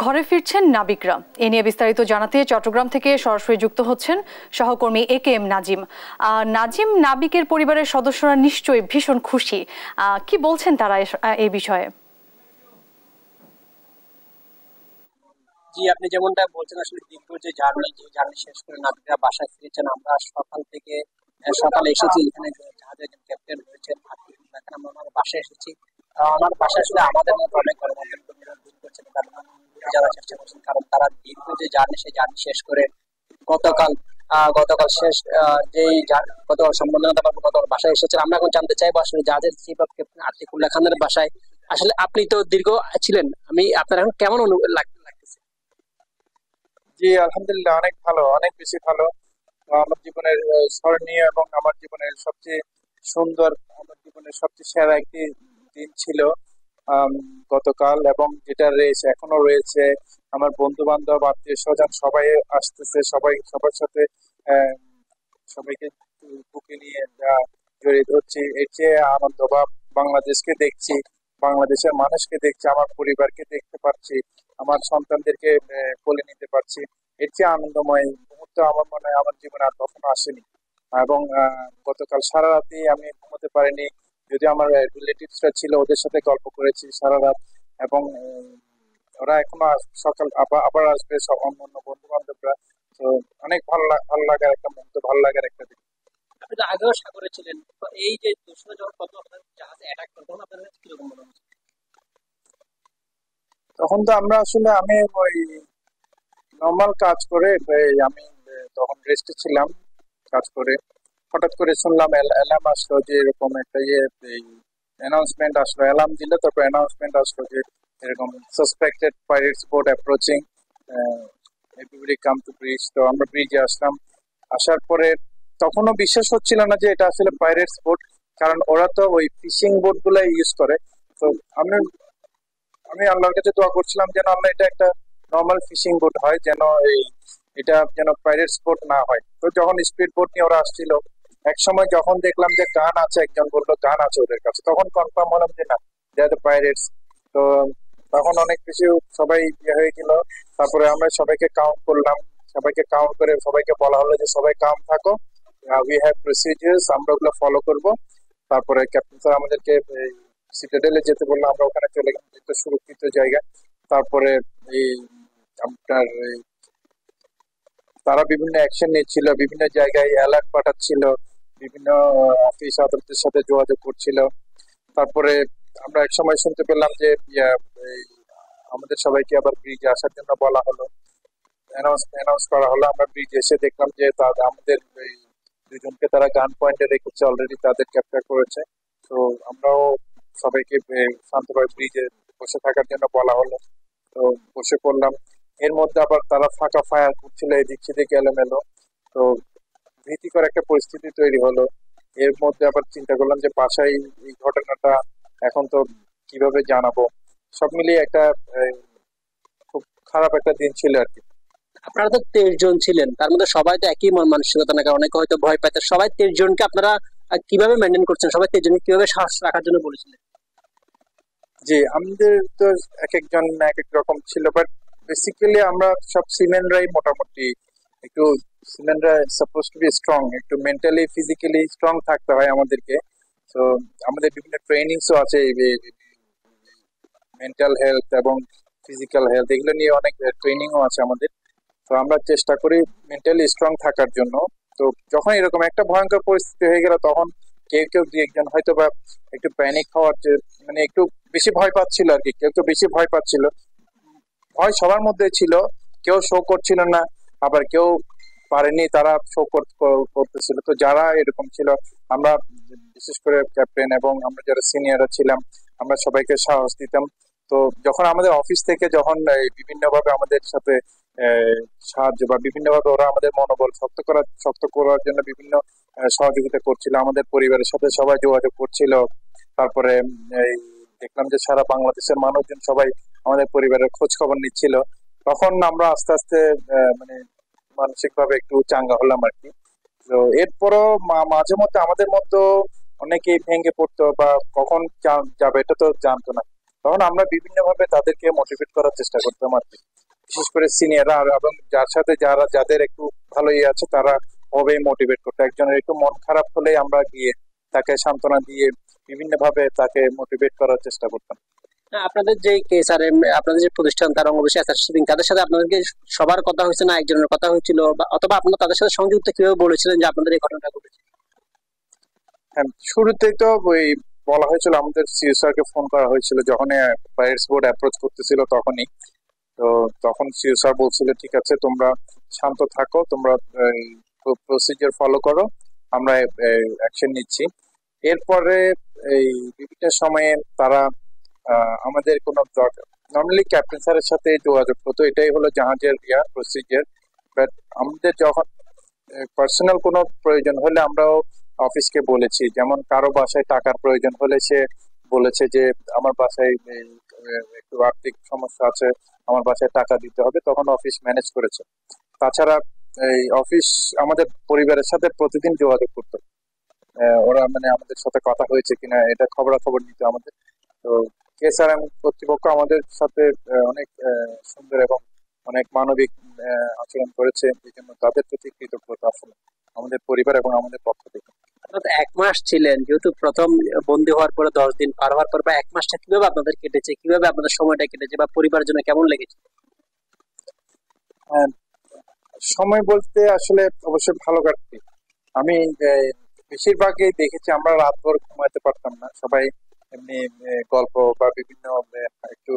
ঘরে ফিরছেন নাবিকরা। এ নিয়ে বিস্তারিত জানাতে চট্টগ্রাম থেকে সরাসরি যুক্ত হচ্ছেন সহকর্মী একেএম নাজিম। নাজিম, নাবিকের পরিবারের সদস্যরা নিশ্চয়ই ভীষণ খুশি, কি বলছেন তারা এই বিষয়ে? জি, আপনি যেমনটা বলছেন, আসলে দীর্ঘ যে জার্নি শেষ করে নাবিকরা বাসায় ফিরেছেন। আমরা সকালে এসেছি এখানে, জাহাজের ক্যাপ্টেন রয়েছেন আমরা আমার বাসায় এসেছি। আমার বাসায় আসলে আমাদের মতো অনেক দিন করছেন, কারণ যাওয়ার চেষ্টা করছেন, কারণ তারা দীর্ঘ যে জার্নি সেই জার্নি শেষ করে গতকাল গতকাল শেষ যেই গতকাল সম্মেলনে গতকাল বাসায় এসেছেন। আমরা এখন জানতে চাইবো আসলে জাহাজের চিফ অফ ক্যাপ্টেন আতিকুল্লাহ খানের বাসায় আসলে আপনি তো দীর্ঘ ছিলেন, আপনার এখন কেমন লাগতেছে? জি, আলহামদুলিল্লাহ, অনেক ভালো, অনেক বেশি ভালো। আমার জীবনের স্মরণীয় এবং আমার জীবনের সবচেয়ে সুন্দর, আমার জীবনের সবচেয়ে সেরা একটি দিন ছিল গতকাল, এবং যেটা রয়েছে এখনো রয়েছে। আমার বন্ধু বান্ধব, আত্মীয় স্বজন সবাই আসতেছে, সবার সাথে সবাইকে বুকে নিয়ে জড়িয়ে ধরছি। এর চেয়ে আনন্দ বা বাংলাদেশকে দেখছি, বাংলাদেশের মানুষকে দেখছি, আমার পরিবারকে দেখতে পাচ্ছি, আমার সন্তানদেরকে কোলে নিতে পারছি। এর চেয়ে আনন্দময় মুহূর্ত আমার মনে হয় আমার জীবনে আর কখনো আসেনি। এবং গতকাল সারা রাতে আমি ঘুমোতে পারিনি, যদি আমার রিলেটিভসরা ছিল ওদের সাথে গল্প করেছি সারা রাত। এবং ওরা এখনো সকাল আবার আসবে, সব অন্য বন্ধু বান্ধবরা। তো অনেক ভালো লাগার একটা মুহূর্ত, ভালো লাগার একটা দিন। আপনি তো আগেও সাগরে ছিলেন, তো এই যে দুশ্মন যখন কত জাহাজে অ্যাটাক করে তখন আপনার কাছে কিরকম মনে হচ্ছে? তখন তো আমি ওই নর্মাল কাজ করে আমি তখন রেস্টে ছিলাম কাজ করে। হঠাৎ করে শুনলাম অ্যালার্ম আসলো যে এরকম একটা অ্যানাউন্সমেন্ট আসলো, অ্যালার্ম দিল, তারপর অ্যানাউন্সমেন্ট আসলো যে এরকম suspected pirates boat approaching, everybody come to bridge. তো আমরা ব্রিজে আসলাম। আসার পরে তখনও বিশ্বাস হচ্ছিল না যে এটা আসলে পাইরেটস বোট, কারণ ওরা তো ওই ফিশিং বোট গুলা ইউজ করে। তো আমি আমি আল্লাহর কাছে দোয়া করছিলাম যেন আল্লাহ এটা একটা নর্মাল ফিশিং বোট হয়, এটা যেন পাইরেটস বোট না হয়। তো যখন স্পিড বোট নিয়ে ওরা আসছিল, এক সময় যখন দেখলাম যে গান আছে, একজন বললো গান আছে ওদের কাছে, তখন কনফার্ম হলাম যে না, দে আর দ্য পাইরেটস। তো তখন অনেক কিছু সবাই হয়ে গেল। তারপরে আমরা সবাইকে কাউন্ট করলাম, সবাইকে কাউন্ট করে সবাইকে বলা হলো যে সবাই কাম থাকো, উই হ্যাভ প্রসিডিউরস, আমরা ওগুলো ফলো করব। তারপরে ক্যাপ্টেন স্যার আমাদেরকে সিটাডেলে যেতে বললো, আমরা ওখানে চলে গেলাম একটা সুরক্ষিত জায়গায়। তারপরে এই আপনার তারা বিভিন্ন অ্যাকশন নিচ্ছিল, বিভিন্ন জায়গায় অ্যালার্ট পাঠাচ্ছিল, বিভিন্ন অফিস আদালতের সাথে যোগাযোগ করছিল। তারপরে আমরা এক সময় শুনতে পেলাম যে আমাদের সবাইকে আবার ব্রিজে আসার জন্য বলা হলো, অ্যানাউন্স করা হলো। আমরা ব্রিজে এসে দেখলাম যে আমাদের দুজনকে তারা গান পয়েন্টে রেখেছে, অলরেডি তাদের ক্যাপচার করেছে। তো আমরাও সবাইকে শান্তভাবে ব্রিজে বসে থাকার জন্য বলা হলো। তো বসে পড়লাম। এর মধ্যে আবার তারা ফাঁকা ফায়ার করছিল এদিক সেদিক এলোমেলো। তো ভীতিকর একটা পরিস্থিতি তৈরি হলো। এর মধ্যে আবার চিন্তা করলাম যে বাসায় এই ঘটনাটা এখন তো কিভাবে জানাবো। সব মিলিয়ে একটা খুব খারাপ একটা দিন ছিল আর কি। আপনারা তো 23 জন ছিলেন, তার মধ্যে সবাই তো একই মন মানসিকতা না, অনেকে হয়তো ভয় পাইতে। সবাই 23 জনকে আপনারা কিভাবে মেনটেন করছেন? সবাই 23 জনকে কিভাবে সাহস রাখার জন্য বলেছিলেন? জি, আমাদের তো এক একজন এক এক রকম ছিল, বাট বেসিক্যালি আমরা সব সিমেনরাই মোটামুটি একটু, সিমেনরা সাপোজ টু বি স্ট্রং, একটু মেন্টালি ফিজিক্যালি স্ট্রং থাকতে হয় আমাদেরকে। তো আমাদের বিভিন্ন ট্রেনিংসও আছে, মেন্টাল হেলথ এবং ফিজিক্যাল হেলথ, এগুলো নিয়ে অনেক ট্রেনিংও আছে আমাদের। তো আমরা চেষ্টা করি মেন্টালি স্ট্রং থাকার জন্য। তো যখন এরকম একটা ভয়ঙ্কর পরিস্থিতি হয়ে গেল, তখন কেউ কেউ দুই একজন হয়তো বা একটু প্যানিক হওয়ার, মানে একটু বেশি ভয় পাচ্ছিল আর কি। কেউ কেউ বেশি ভয় পাচ্ছিল, ভয় সবার মধ্যে ছিল, কেউ শো করছিল না, আবার কেউ পারেনি, তারা শো করতেছিল। তো যারা এরকম ছিল, আমরা বিশেষ করে ক্যাপ্টেন এবং আমরা যারা সিনিয়ররা ছিলাম, আমরা সবাইকে সাহস দিতাম। তো যখন আমাদের অফিস থেকে যখন বিভিন্ন ভাবে আমাদের সাথে সাহায্য বা বিভিন্ন ভাবে ওরা আমাদের মনোবল শক্ত করার জন্য বিভিন্ন সহযোগিতা করছিল, আমাদের পরিবারের সাথে সবাই যোগাযোগ করছিল। তারপরে এই দেখলাম যে সারা বাংলাদেশের মানুষজন সবাই আমাদের পরিবারের খোঁজ খবর নিচ্ছিল, তখন আমরা আস্তে আস্তে মানে মানসিক ভাবে একটু চাঙ্গা হলাম আর কি। তো এরপরও মাঝে মধ্যে আমাদের মধ্যে অনেকেই ভেঙে পড়তো বা কখন যাবে এটা তো জানতো না। তখন আমরা বিভিন্ন ভাবে তাদেরকে মোটিভেট করার চেষ্টা করতাম আর কি। বিশেষ করে সিনিয়ররা এবং যার সাথে যাদের একটু ভালো ইয়ে আছে তারা ওভাবেই মোটিভেট করতো। একজনের একটু মন খারাপ হলে আমরা গিয়ে তাকে সান্ত্বনা দিয়ে বিভিন্ন ভাবে তাকে মোটিভেট করার চেষ্টা করতাম। আপনাদের যে কেসারএম আপনাদের যে প্রতিষ্ঠান তার অঙ্গবেশী অ্যাসোসিয়েশন তাদের সাথে আপনাদেরকে সবার কথা হয়েছে না একজনের কথা হয়েছিল, অথবা আপনারা তাদের সাথে সংযুক্ত কিভাবে বলেছিলেন যে আপনাদের এই ঘটনাটা ঘটেছে? হ্যাঁ, শুরুতেই তো ওই বলা হয়েছিল, আমাদের সিও স্যারকে ফোন করা হয়েছিল যখন পাইরেটস বোর্ড অ্যাপ্রোচ করতেছিল তখনই। তো তখন সিও স্যার বলছিল ঠিক আছে তোমরা শান্ত থাকো, তোমরা প্রসিজার ফলো করো, আমরা অ্যাকশন নিচ্ছি। এরপরে এই বিভিন্ন সময়ে তারা আমাদের কোনো নর্মালি ক্যাপ্টেন স্যারের সাথে যোগাযোগ হতো, এটাই হলো জাহাজের প্রসিজার। বাট আমাদের যখন পার্সোনাল কোনো প্রয়োজন হলে আমরাও অফিসকে বলেছি, যেমন কারো বাসায় টাকার প্রয়োজন হলে সে বলেছে যে আমার বাসায় একটু আর্থিক সমস্যা আছে, আমার বাসায় টাকা দিতে হবে, তখন অফিস ম্যানেজ করেছে। তাছাড়া এই অফিস আমাদের পরিবারের সাথে প্রতিদিন যোগাযোগ করতো, ওরা মানে আমাদের সাথে কথা হয়েছে কিনা এটা খবরাখবর নিত আমাদের। তো কেএসআরএম কর্তৃপক্ষ আমাদের সাথে অনেক সুন্দর এবং অনেক মানবিক আচরণ করেছে, এই জন্য তাদের প্রতি কৃতজ্ঞতা আসলে আমাদের পরিবার এবং আমাদের পক্ষ থেকে। আপনারা 1 মাস ছিলেন, যেহেতু প্রথম বন্দী হওয়ার পরে 10 দিন পার হওয়ার পর বা 1 মাসটা কিভাবে আপনাদের কেটেছে, কিভাবে আপনাদের সময়টা কেটেছে বা পরিবারের জন্য কেমন লেগেছে? সময় বলতে আসলে অবশ্যই ভালো কাটছে। আমি বেশিরভাগই দেখেছি আমরা রাতভর ঘুমাতে পারতাম না, সবাই এমনি গল্প বা বিভিন্ন একটু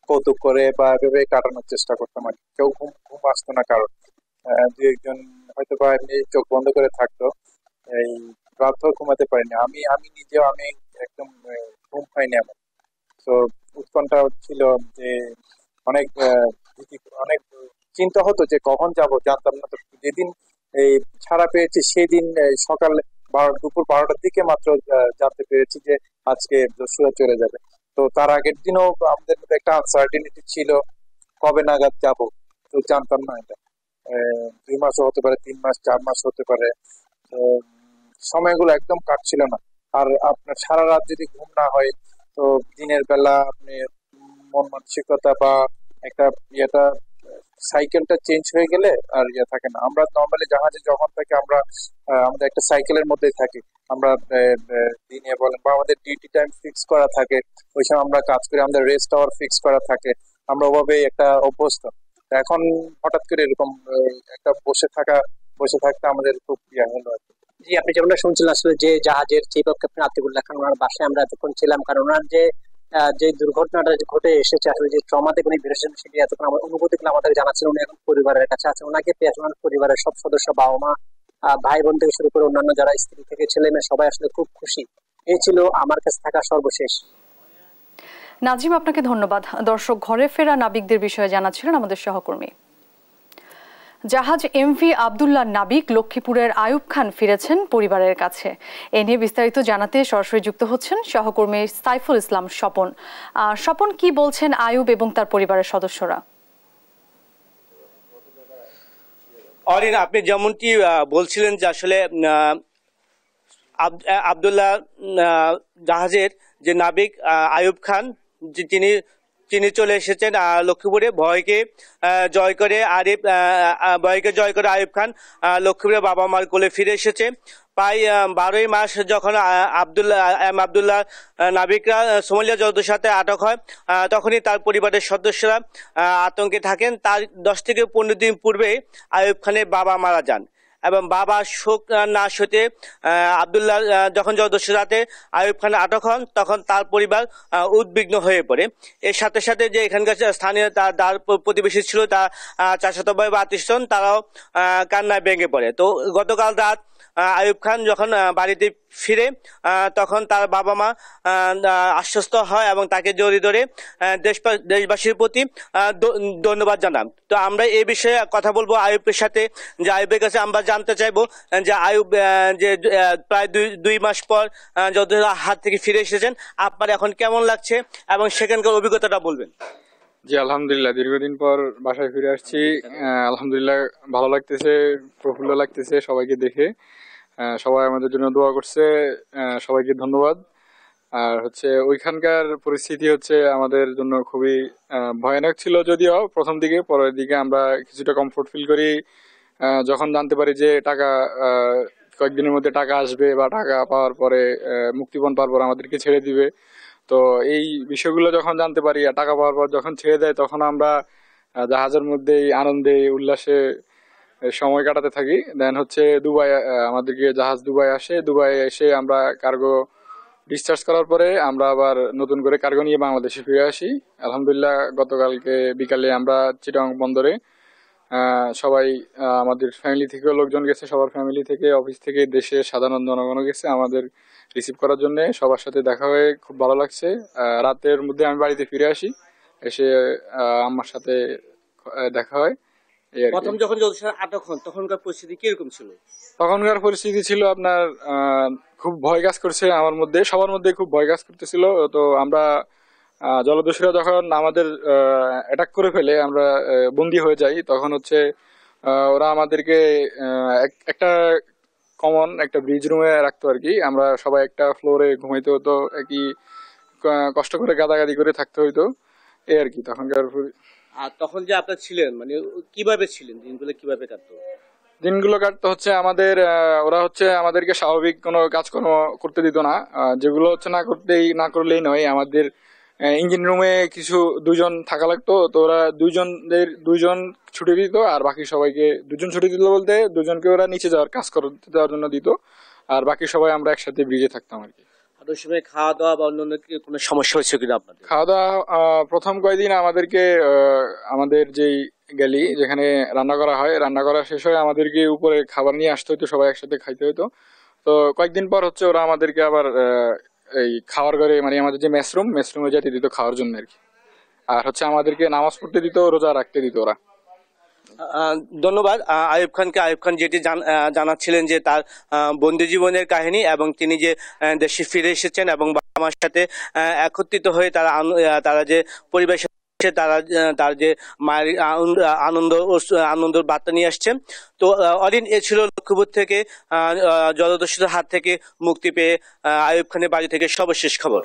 কৌতুক করে বা এভাবে কাটানোর চেষ্টা করতাম আর কি। কেউ ঘুম ঘুম আসতো না কারণ, দু একজন হয়তো বা এমনি চোখ বন্ধ করে থাকতো। এই রাতভর ঘুমাতে পারিনি, আমি আমি নিজেও আমি একদম ঘুম পাইনি আমার। তো উৎকণ্ঠা ছিল যে অনেক অনেক চিন্তা হতো যে কখন যাব, জানতাম না। তো যেদিন এই ছাড়া পেয়েছি সেদিন সকাল দুপুর 12টার দিকে মাত্র জানতে পেরেছি যে আজকে দস্যুরা চলে যাবে। তো তার আগের দিনও আমাদের মধ্যে একটা আনসার্টিনিটি ছিল কবে নাগাদ যাব, তো জানতাম না এটা। 2 মাসও হতে পারে, 3 মাস, 4 মাস হতে পারে। তো সময়গুলো একদম কাটছিল না। আর আপনার সারা রাত যদি ঘুম না হয় তো দিনের বেলা আপনি মন মানসিকতা বা একটা ইয়েটা সাইকেলটা চেঞ্জ হয়ে গেলে আর ইয়ে থাকে না। আমরা নর্মালি জাহাজে যখন থাকি আমরা আমাদের একটা সাইকেলের মধ্যেই থাকি। আমরা দিনে বলেন বা আমাদের ডিউটি টাইম ফিক্স করা থাকে, ওই সময় আমরা কাজ করি, আমাদের রেস্ট আওয়ার ফিক্স করা থাকে, আমরা ওভাবে একটা অভ্যস্ত। এখন হঠাৎ করে এরকম একটা বসে থাকতে আমাদের খুব ইয়ে হলো আর কি। জি, আপনি যেমনটা শুনছিলেন আসলে যে জাহাজের চিফ অফ ক্যাপ্টেন আতিকুল্লাহ খান, ওনার বাসায় আমরা এতক্ষণ ছিলাম, কারণ ওনার যে দুর্ঘটনাটা ঘটে এসেছে আসলে যে ট্রমাতে উনি বেড়েছেন সেটি এতক্ষণ আমার অনুভূতিগুলো আমাদের জানাচ্ছেন। উনি এখন পরিবারের কাছে আছে, ওনাকে পেয়ে ওনার পরিবারের সব সদস্য, বাবা মা, ভাই বোন থেকে শুরু করে অন্যান্য যারা স্ত্রী থেকে ছেলে মেয়ে সবাই আসলে খুব খুশি। এই ছিল আমার কাছে থাকা সর্বশেষ। নাজিম, আপনাকে ধন্যবাদ। দর্শক, ঘরে ফেরা নাবিকদের বিষয়ে জানাচ্ছিলেন আমাদের সহকর্মী। জাহাজ এমভি আব্দুল্লাহ নাবিক লক্ষ্মীপুরের আয়ুব খান ফিরেছেন পরিবারের কাছে। এ নিয়ে বিস্তারিত জানাতে সরাসরি যুক্ত হচ্ছেন সহকর্মী সাইফুল ইসলাম স্বপন। স্বপন, কি বলছেন আয়ুব এবং তার পরিবারের সদস্যরা? অরিন, আপনি যেমনটি বলছিলেন যে আসলে আব্দুল্লাহ জাহাজের যে নাবিক আয়ুব খান, তিনি তিনি চলে এসেছেন লক্ষ্মীপুরে। ভয়কে জয় করে আয়ুব খান লক্ষ্মীপুরে বাবা মার কোলে ফিরে এসেছে। প্রায় 12 মাস যখন আব্দুল্লাহ নাবিকরা সোমালিয়া জলদস্যুর সাথে আটক হয়, তখনই তার পরিবারের সদস্যরা আতঙ্কে থাকেন। তার 10 থেকে 15 দিন পূর্বে আয়ুব খানের বাবা মারা যান এবং বাবা শোক না সইতে আব্দুল্লাহ যখন জলদস্যুর রাতে আয়ুব খান আটক হন, তখন তার পরিবার উদ্বিগ্ন হয়ে পড়ে। এর সাথে সাথে যে এখানকার স্থানীয় তার প্রতিবেশী ছিল, তার চাচাতো ভাই বা আত্মীয়স্বজন, তারাও কান্নায় ভেঙে পড়ে। তো গতকাল রাত আয়ুব খান যখন বাড়িতে ফিরে, তখন তার বাবা মা আশ্বস্ত হয় এবং তাকে জড়িয়ে ধরে দেশবাসীর প্রতি ধন্যবাদ জানান। তো আমরা এই বিষয়ে কথা বলবো আয়ুবের সাথে, যে আয়ুবের কাছে আমরা জানতে চাইবো যে আয়ুব যে প্রায় 2 মাস পর যখন হাত থেকে ফিরে এসেছেন, আপনার এখন কেমন লাগছে এবং সেখানকার অভিজ্ঞতাটা বলবেন। জি, আলহামদুলিল্লাহ, দীর্ঘদিন পর বাসায় ফিরে আসছি। আলহামদুলিল্লাহ, ভালো লাগতেছে, প্রফুল্ল লাগতেছে সবাইকে দেখে। সবাই আমাদের জন্য দোয়া করছে, সবাইকে ধন্যবাদ। আর হচ্ছে ওইখানকার পরিস্থিতি হচ্ছে আমাদের জন্য খুবই ভয়ানক ছিল, যদিও প্রথম দিকে। পরের দিকে আমরা কিছুটা কমফোর্ট ফিল করি যখন জানতে পারি যে টাকা কয়েকদিনের মধ্যে টাকা আসবে, বা টাকা পাওয়ার পরে মুক্তিপণ পাওয়ার পর আমাদেরকে ছেড়ে দিবে। তো এই বিষয়গুলো যখন জানতে পারি আর টাকা পাওয়ার পর যখন ছেড়ে দেয়, তখন আমরা জাহাজের মধ্যেই আনন্দে উল্লাসে সময় কাটাতে থাকি। দেন হচ্ছে দুবাই, আমাদেরকে জাহাজ দুবাই আসে। দুবাই এসে আমরা কার্গো ডিসচার্জ করার পরে আমরা আবার নতুন করে কার্গো নিয়ে বাংলাদেশে ফিরে আসি। আলহামদুলিল্লাহ গতকালকে বিকালে আমরা চিটাগং বন্দরে সবাই, আমাদের ফ্যামিলি থেকেও লোকজন গেছে, সবার ফ্যামিলি থেকে, অফিস থেকে, দেশের সাধারণ জনগণও গেছে আমাদের রিসিভ করার জন্য। সবার সাথে দেখা হয়ে খুব ভালো লাগছে। রাতের মধ্যে আমি বাড়িতে ফিরে আসি, এসে আম্মার সাথে দেখা হয়। প্রথম যখন যদুসার আটক হন তখনকার পরিস্থিতি কিরকম ছিল? তখনকার পরিস্থিতি ছিল আপনার খুব ভয় কাজ করছে আমার মধ্যে, সবার মধ্যে খুব ভয় কাজ করতেছিল। তো আমরা জলদস্যুরা যখন আমাদের অ্যাটাক করে ফেলে, আমরা বন্দী হয়ে যাই, তখন হচ্ছে ওরা আমাদেরকে একটা কমন একটা ব্রিজ রুমে রাখতো আর কি। আমরা সবাই একটা ফ্লোরে ঘুমাইতে হতো, একই কষ্ট করে গাদাগাদি করে থাকতে হইতো, এই আর কি তখনকার। আর তখন যে আপনার ছিলেন, মানে কিভাবে ছিলেন, দিনগুলো কিভাবে কাটতো? দিনগুলো কাটতে হচ্ছে আমাদের, ওরা হচ্ছে আমাদেরকে স্বাভাবিক কোনো কাজকর্ম করতে দিত না, যেগুলো হচ্ছে না করলেই নয়। আমাদের ইঞ্জিন রুমে কিছু দুজন থাকা লাগতো, তো ওরা দুইজন ছুটি দিত, আর বাকি সবাইকে, দুজন ছুটি দিত বলতে দুজনকে ওরা নিচে যাওয়ার কাজ করতে দেওয়ার জন্য দিত, আর বাকি সবাই আমরা একসাথে ব্রিজে থাকতাম আর কি। আর ওই সময় খাওয়া দাওয়া বা অন্যান্য কোনো সমস্যা হয়েছে কিনা আপনাদের? খাওয়া দাওয়া প্রথম কয়েকদিন আমাদেরকে আমাদের যেই গ্যালি যেখানে রান্না করা হয়, রান্না করা শেষ হয়ে আমাদেরকে উপরে খাবার নিয়ে আসতে হতো, সবাই একসাথে খাইতে হতো। তো কয়েকদিন পর হচ্ছে ওরা আমাদেরকে আবার এই খাওয়ার ঘরে, মানে আমাদের যে মেসরুমে যেতে দিত খাওয়ার জন্য আর কি। আর হচ্ছে আমাদেরকে নামাজ পড়তে দিত, রোজা রাখতে দিত ওরা। ধন্যবাদ আইয়ুব খানকে। আইয়ুব খান যেটি জানাচ্ছিলেন যে তার বন্দি জীবনের কাহিনী, এবং তিনি যে দেশে ফিরে এসেছেন এবং বাবা মার সাথে একত্রিত হয়ে তারা যে পরিবেশ, তার যে মায়ের আনন্দ বার্তা নিয়ে আসছেন। তো অরিন, এ ছিল লক্ষ্মীপুর থেকে জলদস্যুদের হাত থেকে মুক্তি পেয়ে আইয়ুব খানের বাড়ি থেকে সর্বশেষ খবর।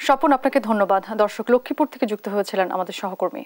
স্বপন, আপনাকে ধন্যবাদ। দর্শক, লক্ষ্মীপুর থেকে যুক্ত হয়েছিলেন আমাদের সহকর্মী।